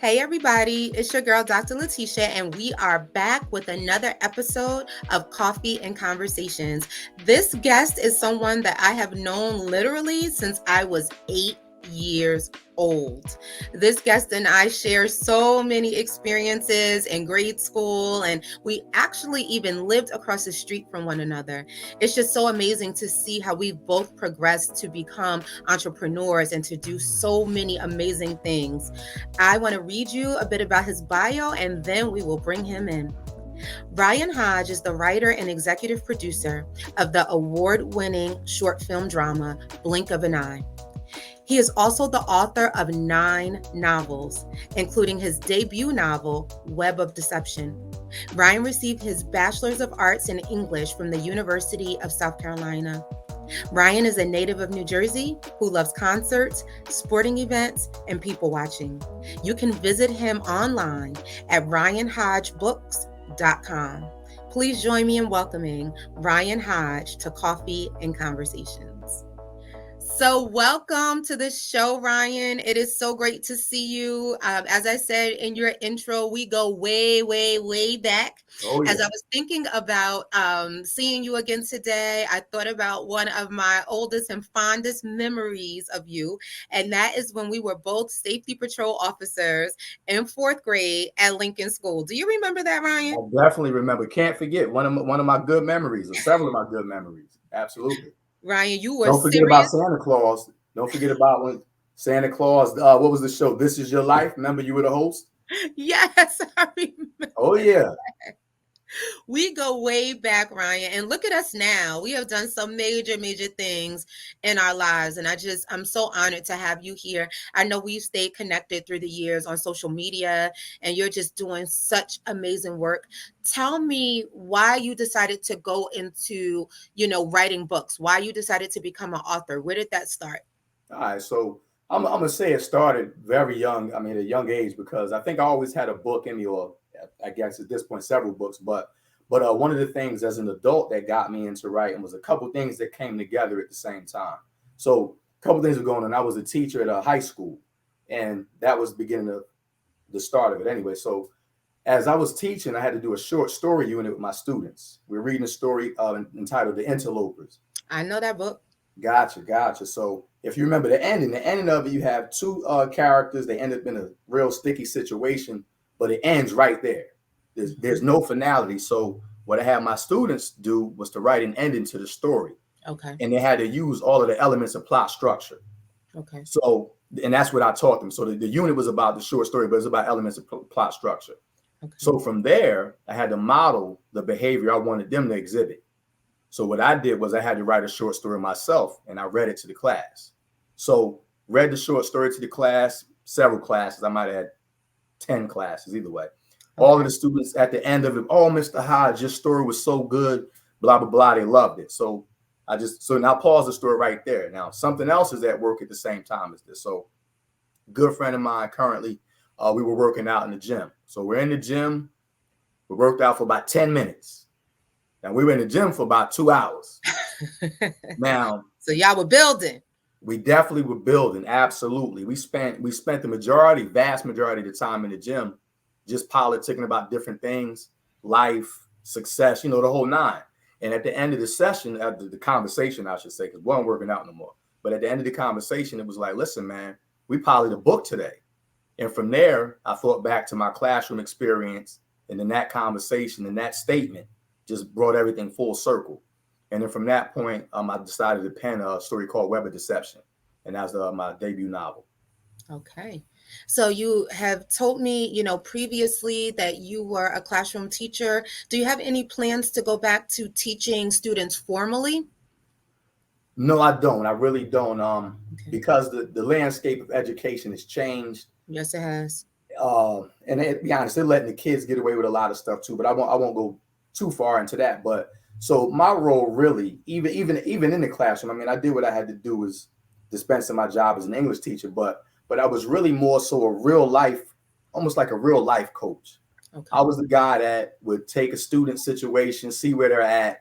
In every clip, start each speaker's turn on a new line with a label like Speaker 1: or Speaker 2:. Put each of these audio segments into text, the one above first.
Speaker 1: Hey, everybody, it's your girl, Dr. Letitia, and we are back with another episode of Coffee and Conversations. This guest is someone that I have known literally since I was 8 years old. This guest and I share so many experiences in grade school, and we actually even lived across the street from one another. It's just so amazing to see how we've both progressed to become entrepreneurs and to do so many amazing things. I want to read you a bit about his bio and then we will bring him in. Ryan Hodge is the writer and executive producer of the award-winning short film drama Blink of an Eye. He is also the author of 9 novels, including his debut novel, Web of Deception. Ryan received his Bachelor's of Arts in English from the University of South Carolina. Ryan is a native of New Jersey who loves concerts, sporting events, and people watching. You can visit him online at RyanHodgeBooks.com. Please join me in welcoming Ryan Hodge to Coffee and Conversations. So welcome to the show, Ryan. It is so great to see you. As I said in your intro, we go way, way, way back.
Speaker 2: Oh, yeah.
Speaker 1: As I was thinking about seeing you again today, I thought about one of my oldest and fondest memories of you, and that is when we were both safety patrol officers in 4th grade at Lincoln School. Do you remember that, Ryan?
Speaker 2: I definitely remember. Can't forget one of my good memories, or several of my good memories. Absolutely.
Speaker 1: Ryan, you were
Speaker 2: Don't forget about
Speaker 1: serious.
Speaker 2: Santa Claus. Don't forget about when Santa Claus. What was the show? This Is Your Life. Remember, you were the host.
Speaker 1: Yes, I remember.
Speaker 2: Oh yeah.
Speaker 1: We go way back, Ryan, and look at us now. We have done some major, major things in our lives. And I'm so honored to have you here. I know we've stayed connected through the years on social media, and you're just doing such amazing work. Tell me why you decided to go into, writing books, why you decided to become an author. Where did that start?
Speaker 2: All right. So I'm gonna say it started very young. I mean, at a young age, because I think I always had a book in me, or I guess at this point several books. But one of the things as an adult that got me into writing was a couple things that came together at the same time. So a couple things were going on. I was a teacher at a high school, and that was beginning of the start of it anyway. So as I was teaching, I had to do a short story unit with my students. We're reading a story entitled The Interlopers.
Speaker 1: I know that book.
Speaker 2: Gotcha. So if you remember the ending of it, you have two characters. They end up in a real sticky situation, but it ends right there. There's no finality. So what I had my students do was to write an ending to the story.
Speaker 1: Okay.
Speaker 2: And they had to use all of the elements of plot structure.
Speaker 1: Okay.
Speaker 2: So, and that's what I taught them. So the unit was about the short story, but it's about elements of plot structure. Okay. So from there, I had to model the behavior I wanted them to exhibit. So what I did was I had to write a short story myself, and I read it to the class. So read the short story to the class, several classes. I might have had 10 classes either way. Okay. All of the students at the end of it, oh, Mr. Hodge, your story was so good, blah, blah, blah. They loved it. So now pause the story right there. Now, something else is at work at the same time as this. So good friend of mine currently, we were working out in the gym. So we're in the gym. We worked out for about 10 minutes. Now we were in the gym for about 2 hours. Now,
Speaker 1: so y'all were building.
Speaker 2: We definitely were building. Absolutely. We spent the vast majority of the time in the gym just politicking about different things, life, success, the whole nine. And at the end of the session, after the conversation, I should say, because we weren't working out no more. But at the end of the conversation, it was like, listen, man, we polished a book today. And from there, I thought back to my classroom experience, and then that conversation and that statement just brought everything full circle. And then from that point, I decided to pen a story called Web of Deception. And that's my debut novel.
Speaker 1: Okay. So you have told me, previously that you were a classroom teacher. Do you have any plans to go back to teaching students formally?
Speaker 2: No, I don't. I really don't. Okay. Because the landscape of education has changed.
Speaker 1: Yes, it has.
Speaker 2: And to be honest, they're letting the kids get away with a lot of stuff too. But I won't go too far into that. But so my role really, even in the classroom, I mean, I did what I had to do, was dispensing my job as an English teacher, but I was really more so a real life, almost like a real life coach. Okay. I was the guy that would take a student situation, see where they're at,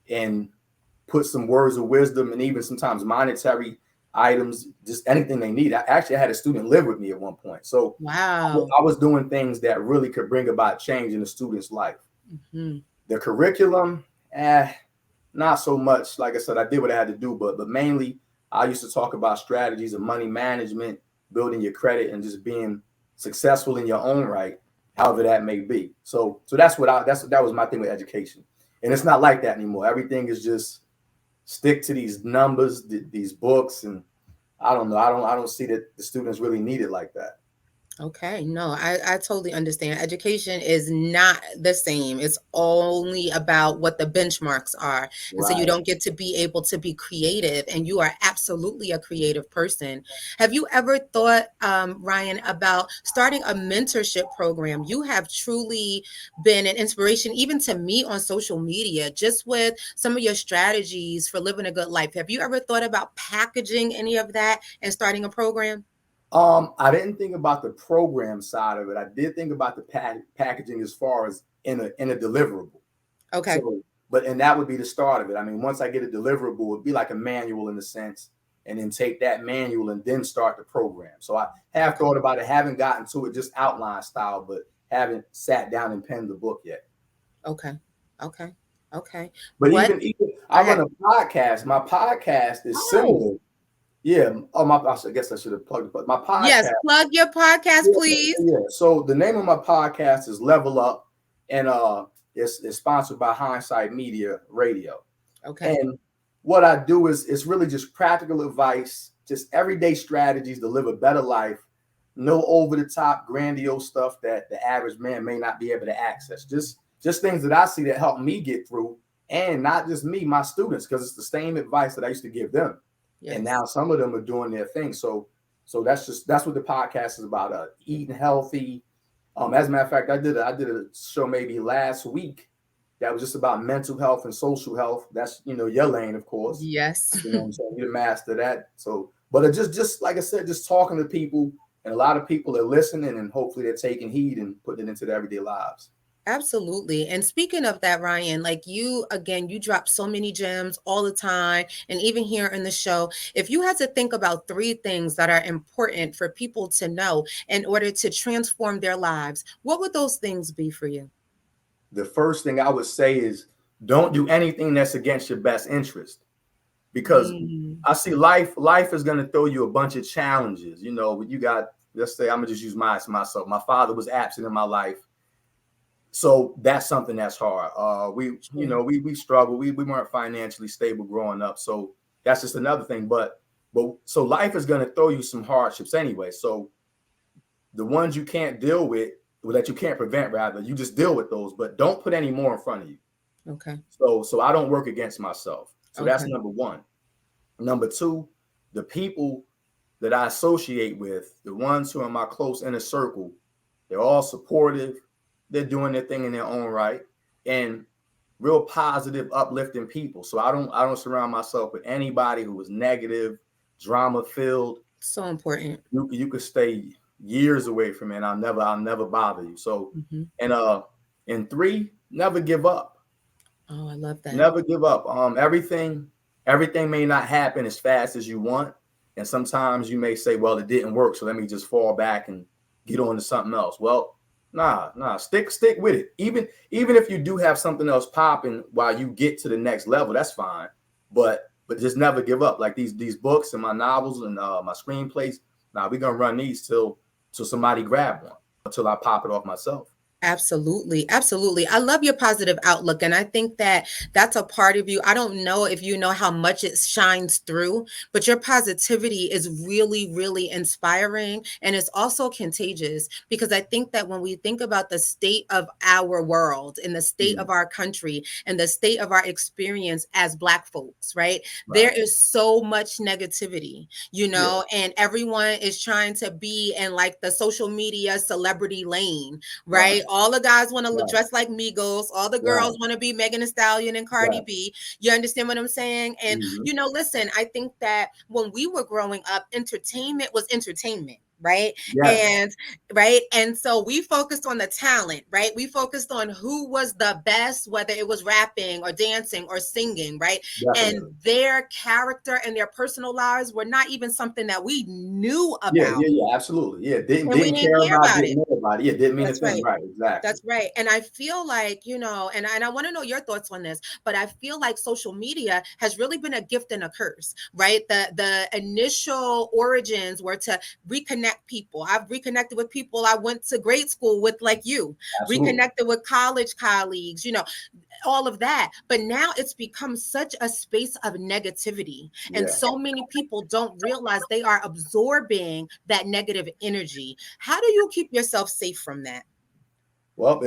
Speaker 2: and put some words of wisdom and even sometimes monetary items, just anything they need. I had a student live with me at one point. So
Speaker 1: Wow.
Speaker 2: I was doing things that really could bring about change in the student's life.
Speaker 1: Mm-hmm.
Speaker 2: The curriculum, not so much. Like I said, I did what I had to do, but mainly I used to talk about strategies of money management, building your credit, and just being successful in your own right, however that may be. So that was my thing with education. And it's not like that anymore. Everything is just stick to these numbers, these books, and I don't know. I don't see that the students really need it like that.
Speaker 1: Okay, no, I totally understand. Education is not the same. It's only about what the benchmarks are. And so you
Speaker 2: Right.
Speaker 1: don't get to be able to be creative, and you are absolutely a creative person. Have you ever thought, Ryan, about starting a mentorship program? You have truly been an inspiration, even to me on social media, just with some of your strategies for living a good life. Have you ever thought about packaging any of that and starting a program?
Speaker 2: I didn't think about the program side of it. I did think about the packaging as far as in a deliverable.
Speaker 1: Okay.
Speaker 2: So, and that would be the start of it. I mean, once I get a deliverable, it'd be like a manual in a sense, and then take that manual and then start the program. So I have thought about it, haven't gotten to it just outline style, but haven't sat down and penned the book yet.
Speaker 1: Okay. Okay. Okay.
Speaker 2: But
Speaker 1: What?
Speaker 2: even
Speaker 1: Go
Speaker 2: I
Speaker 1: ahead.
Speaker 2: run a podcast. My podcast is
Speaker 1: Oh,
Speaker 2: similar. Yeah. Oh, I guess I should have plugged it. My
Speaker 1: yes.
Speaker 2: podcast.
Speaker 1: Plug your podcast,
Speaker 2: Yeah,
Speaker 1: please.
Speaker 2: yeah. So the name of my podcast is Level Up, and it's sponsored by Hindsight Media Radio.
Speaker 1: Okay.
Speaker 2: And what I do is it's really just practical advice, just everyday strategies to live a better life. No over the top, grandiose stuff that the average man may not be able to access. Just things that I see that help me get through, and not just me, my students, because it's the same advice that I used to give them, and
Speaker 1: Yes.
Speaker 2: now some of them are doing their thing. So that's what the podcast is about. Eating healthy. As a matter of fact, I did a show maybe last week that was just about mental health and social health. That's your lane, of course.
Speaker 1: Yes.
Speaker 2: You know what I'm saying? You're the master of that. So, but it just like I said, just talking to people, and a lot of people are listening, and hopefully they're taking heed and putting it into their everyday lives.
Speaker 1: Absolutely. And speaking of that, Ryan, like you, again, you drop so many gems all the time. And even here in the show, if you had to think about three things that are important for people to know in order to transform their lives, what would those things be for you?
Speaker 2: The first thing I would say is don't do anything that's against your best interest, because
Speaker 1: Mm,
Speaker 2: I see life is going to throw you a bunch of challenges. You got, let's say, I'm gonna just use myself. My father was absent in my life, so that's something that's hard. We you
Speaker 1: sure.
Speaker 2: know we struggle. We weren't financially stable growing up, so that's just another thing. But so life is going to throw you some hardships anyway. So the ones you can't deal with, or that you can't prevent, rather, you just deal with those, but don't put any more in front of you.
Speaker 1: Okay.
Speaker 2: So I don't work against myself. So that's
Speaker 1: Okay.
Speaker 2: number one. Number two, the people that I associate with, the ones who are in my close inner circle, they're all supportive. They're doing their thing in their own right, and real positive, uplifting people. So I don't surround myself with anybody who is negative, drama filled.
Speaker 1: So important.
Speaker 2: You could stay years away from it, and I'll never bother you. So,
Speaker 1: Hmm.
Speaker 2: and three, never give up.
Speaker 1: Oh, I love that.
Speaker 2: Never give up. Everything may not happen as fast as you want, and sometimes you may say, "Well, it didn't work, so let me just fall back and get on to something else." Well, nah, stick with it. Even if you do have something else popping while you get to the next level, that's fine. But just never give up. Like these books and my novels and my screenplays. Nah, we're gonna run these till somebody grab one, until I pop it off myself.
Speaker 1: Absolutely. Absolutely. I love your positive outlook. And I think that that's a part of you. I don't know if you know how much it shines through, but your positivity is really, really inspiring. And it's also contagious because I think that when we think about the state of our world and the state of
Speaker 2: Mm,
Speaker 1: our country and the state of our experience as Black folks, right? There
Speaker 2: right.
Speaker 1: is so much negativity,
Speaker 2: Yeah.
Speaker 1: and everyone is trying to be in like the social media celebrity lane,
Speaker 2: Right.
Speaker 1: right? All the guys want to
Speaker 2: Right.
Speaker 1: dress like Migos. All the
Speaker 2: Right.
Speaker 1: girls want to be Megan Thee Stallion and Cardi
Speaker 2: Right.
Speaker 1: B. You understand what I'm saying? And
Speaker 2: Mm-hmm.
Speaker 1: listen, I think that when we were growing up, entertainment was entertainment. right?
Speaker 2: Yes.
Speaker 1: And right. And so we focused on the talent, right? We focused on who was the best, whether it was rapping or dancing or singing, right? And
Speaker 2: Definitely.
Speaker 1: their character and their personal lives were not even something that we knew
Speaker 2: Yeah,
Speaker 1: about.
Speaker 2: yeah, yeah, absolutely. Yeah,
Speaker 1: And we
Speaker 2: didn't
Speaker 1: didn't
Speaker 2: care
Speaker 1: care
Speaker 2: about,
Speaker 1: about
Speaker 2: didn't
Speaker 1: it.
Speaker 2: know about it. Yeah, didn't mean a
Speaker 1: That's
Speaker 2: thing.
Speaker 1: right.
Speaker 2: Right, exactly.
Speaker 1: That's right. And I feel like, and I want to know your thoughts on this, but I feel like social media has really been a gift and a curse, right? The initial origins were to reconnect people. I've reconnected with people I went to grade school with, like you,
Speaker 2: Absolutely.
Speaker 1: reconnected with college colleagues, all of that. But now it's become such a space of negativity. And
Speaker 2: Yeah.
Speaker 1: so many people don't realize they are absorbing that negative energy. How do you keep yourself safe from that?
Speaker 2: Well,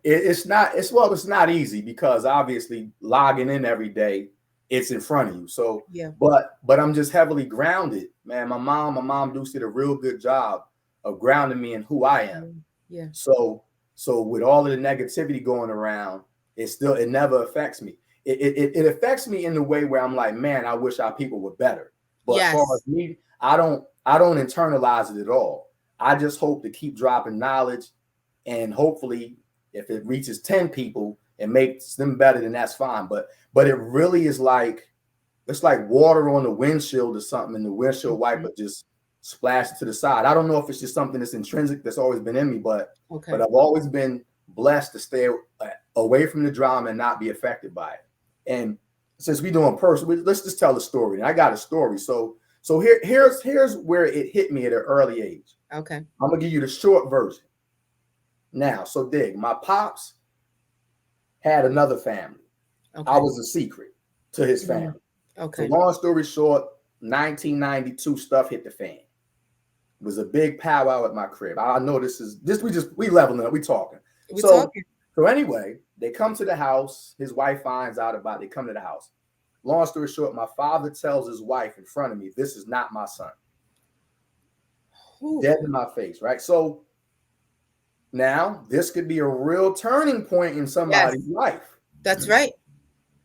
Speaker 2: it's not easy because obviously logging in every day, it's in front of you. So,
Speaker 1: Yeah.
Speaker 2: but I'm just heavily grounded, man. My mom Deuce did a real good job of grounding me in who I am.
Speaker 1: Yeah.
Speaker 2: So with all of the negativity going around, it never affects me. It affects me in the way where I'm like, man, I wish our people were better. But as far as
Speaker 1: Yes.
Speaker 2: me, I don't internalize it at all. I just hope to keep dropping knowledge, and hopefully, if it reaches 10 people and makes them better, then that's fine. But it really is like it's like water on the windshield or something, and the windshield wiper just splashed to the side. I don't know if it's just something that's intrinsic that's always been in me, but
Speaker 1: Okay.
Speaker 2: I've always been blessed to stay away from the drama and not be affected by it. And since we doing personal, let's just tell the story. And I got a story. So here's where it hit me at an early age.
Speaker 1: Okay.
Speaker 2: I'm gonna give you the short version. Now, so dig, my pops had another family.
Speaker 1: Okay.
Speaker 2: I was a secret to his family. So
Speaker 1: Okay.
Speaker 2: long story short, 1992 stuff hit the fan. It was a big powwow at my crib. I know we leveling up, we talking.
Speaker 1: We
Speaker 2: So
Speaker 1: talking.
Speaker 2: so anyway, they come to the house. His wife finds out about it. They come to the house. Long story short, my father tells his wife in front of me, "This is not my son."
Speaker 1: Whew.
Speaker 2: Dead in my face, right? So now this could be a real turning point in
Speaker 1: Yes.
Speaker 2: somebody's life.
Speaker 1: That's right.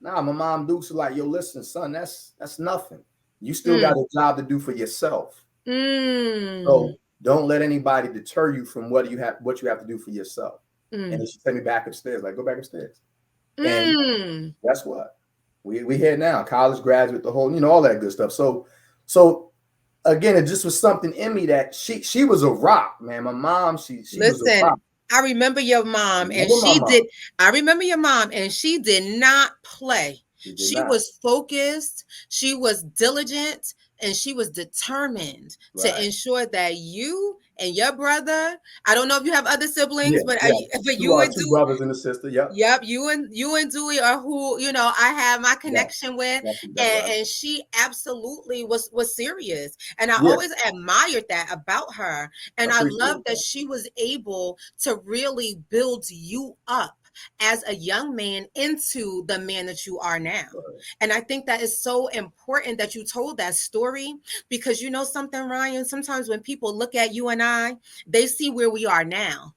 Speaker 2: Nah, my mom Dukes like, yo, listen, son, that's nothing. You still got a job to do for yourself. So don't let anybody deter you from what you have to do for yourself. And then she sent me back upstairs, like, go back upstairs. And guess what? We here now, college graduate, the whole, all that good stuff. So again, it just was something in me that she was a rock, man. My mom, she was a
Speaker 1: Listen,
Speaker 2: rock.
Speaker 1: I remember your mom, and
Speaker 2: Remember my mom.
Speaker 1: I remember your mom, and she did not play.
Speaker 2: She did
Speaker 1: She
Speaker 2: not.
Speaker 1: was focused, she was diligent, and she was determined to
Speaker 2: Right.
Speaker 1: ensure that you and your brother, I don't know if you have other siblings,
Speaker 2: Yeah, yeah.
Speaker 1: but
Speaker 2: Two
Speaker 1: you and
Speaker 2: two brothers and a sister. Yep.
Speaker 1: Yep, you and Dewey are who I have my
Speaker 2: Yeah.
Speaker 1: connection with,
Speaker 2: That's right.
Speaker 1: and she absolutely was serious, and I
Speaker 2: Yeah.
Speaker 1: always admired that about her,
Speaker 2: I
Speaker 1: and I love
Speaker 2: appreciate
Speaker 1: that
Speaker 2: that.
Speaker 1: she was able to really build you up as a young man into the man that you are now.
Speaker 2: Right.
Speaker 1: And I think that is so important that you told that story, because you know something, Ryan, sometimes when people look at you and I, they see where we are now.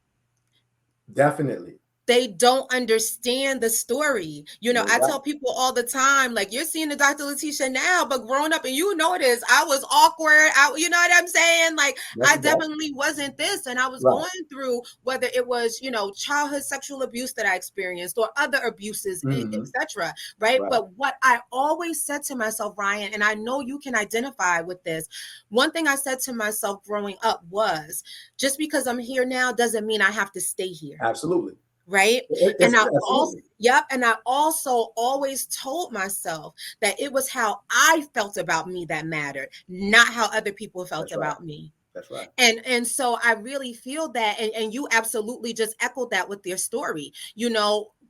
Speaker 2: Definitely.
Speaker 1: They don't understand the story.
Speaker 2: You're
Speaker 1: I
Speaker 2: right.
Speaker 1: tell people all the time, like, you're seeing the Dr. Letitia now, but growing up, and it is, I was awkward. You know what I'm saying? Like, I
Speaker 2: That's
Speaker 1: definitely wasn't this. And I was
Speaker 2: right.
Speaker 1: going through, whether it was, childhood sexual abuse that I experienced or other abuses, etc. Right.
Speaker 2: Right.
Speaker 1: But what I always said to myself, Ryan, and I know you can identify with this, one thing I said to myself growing up was, just because I'm here now doesn't mean I have to stay here.
Speaker 2: Absolutely.
Speaker 1: Right.
Speaker 2: It's
Speaker 1: And I also,
Speaker 2: absolutely.
Speaker 1: yep. And I also always told myself that it was how I felt about me that mattered, not how other people felt
Speaker 2: That's right.
Speaker 1: about me.
Speaker 2: That's right.
Speaker 1: And so I really feel that, and you absolutely just echoed that with your story.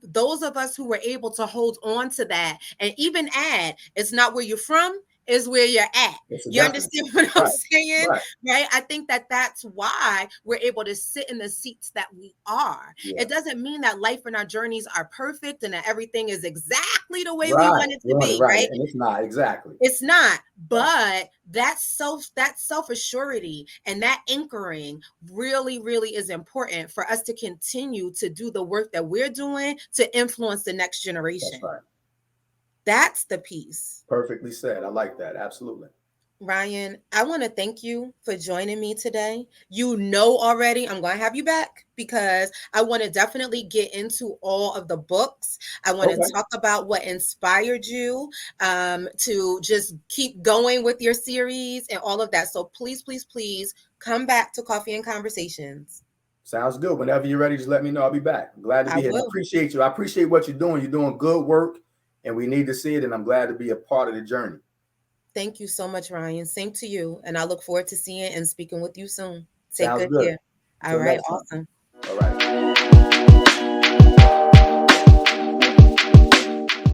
Speaker 1: Those of us who were able to hold on to that and even add, it's not where you're from, is where you're at. You understand what I'm saying?
Speaker 2: Right.
Speaker 1: Right. I think that that's why we're able to sit in the seats that we are.
Speaker 2: Yeah.
Speaker 1: It doesn't mean that life and our journeys are perfect and that everything is exactly the way we
Speaker 2: Right.
Speaker 1: want it to be. Right.
Speaker 2: And it's not exactly.
Speaker 1: It's not, but that self-assurity and that anchoring really, really is important for us to continue to do the work that we're doing to influence the next generation.
Speaker 2: That's right.
Speaker 1: That's the piece.
Speaker 2: Perfectly said. I like that. Absolutely.
Speaker 1: Ryan, I want to thank you for joining me today. You know already I'm going to have you back because I want to definitely get into all of the books. I want to
Speaker 2: Okay.
Speaker 1: talk about what inspired you to just keep going with your series and all of that. So please, please, please come back to Coffee and Conversations.
Speaker 2: Sounds good. Whenever you're ready, just let me know. I'll be back. I'm glad to
Speaker 1: I
Speaker 2: be here. And I
Speaker 1: will.
Speaker 2: appreciate you. I appreciate what you're doing. You're doing good work, and we need to see it. And I'm glad to be a part of the journey.
Speaker 1: Thank you so much, Ryan. Same to you. And I look forward to seeing and speaking with you soon. Take
Speaker 2: Sounds
Speaker 1: good
Speaker 2: good.
Speaker 1: care. All
Speaker 2: Until
Speaker 1: right.
Speaker 2: next time.
Speaker 1: Awesome.